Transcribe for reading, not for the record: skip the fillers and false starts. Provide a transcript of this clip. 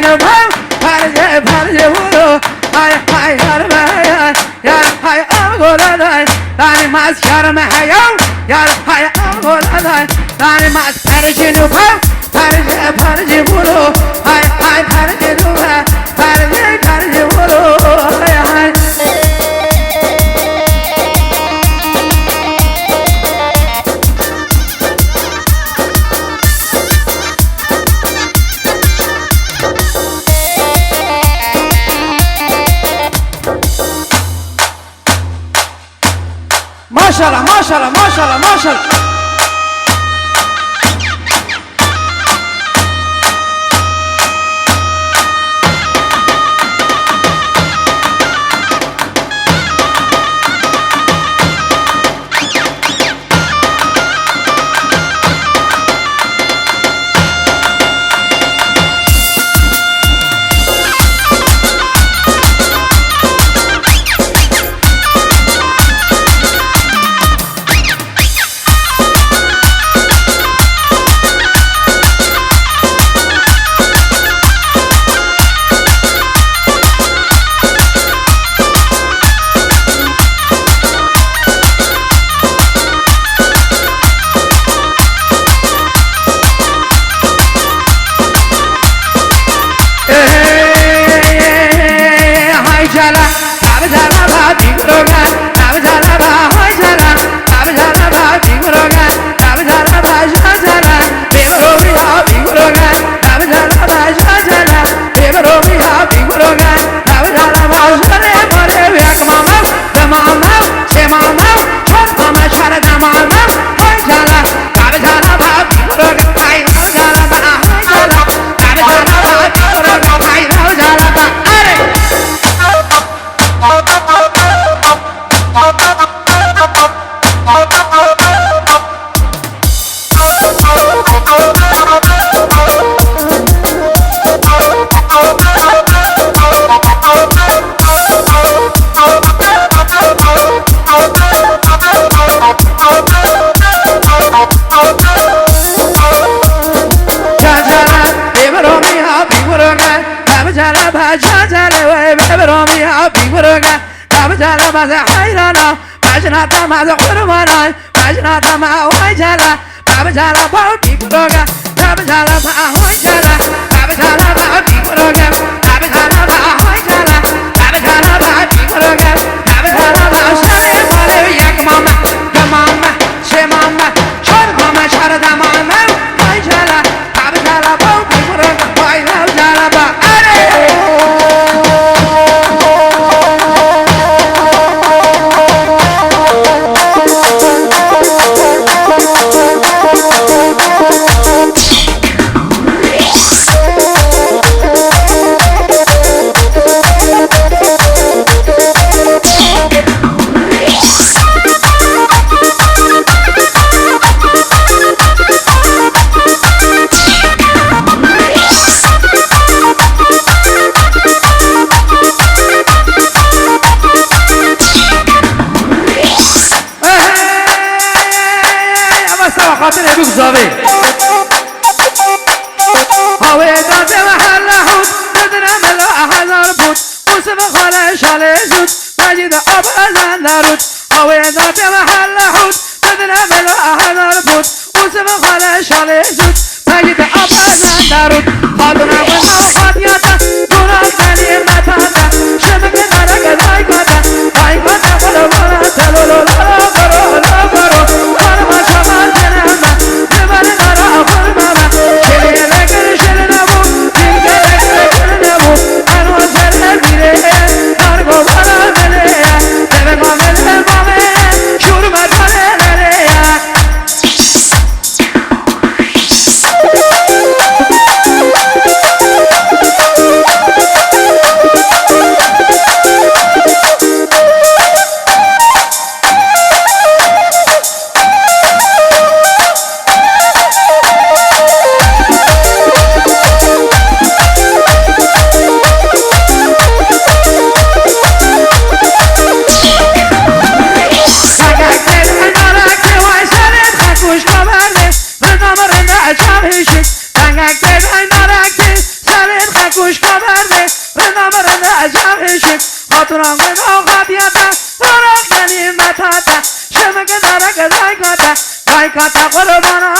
شنو بهم پرجه برو های های یار های آگولای دانی ماز شرم حیام یار های آگولای دانی ماز پرجه نو بهم پرجه برو های های پرجه نو بهم پرجه برو های های ماشاءالله ماشاءالله ماشاءالله ماشاءالله Bajnata maza kurmanai, bajnata ma hoijala, babajala ba bikuroga, babajala ba hoijala, babajala ba bikuroga, babajala ba hoijala, babajala ba bikuroga, babajala ba shale male yak mama, mama, she mama, chor mama char da mama, hoijala, babajala ba bikuroga, babajala ba are. خاطر ابوك زاوي هاوي دات محل حوت بدنا ملا هزار بوت وسب خاله شاله زود مجد اب ازن دارود هاوي دات محل حوت بدنا ملا هزار بوت وسب خاله شاله زود مجد اب ازن دارود خاطر ابونا خاطياتا دونا ثاني متاتا شبك دارك دايكاتا دايكاتا ولا ولا تلولو لا برو لا برو وانا ما شمال خبره رنام اشاقشک خاطران گناه خاطیاتا وراغ یعنی متاتا شمک دارک دایکاتا قربانا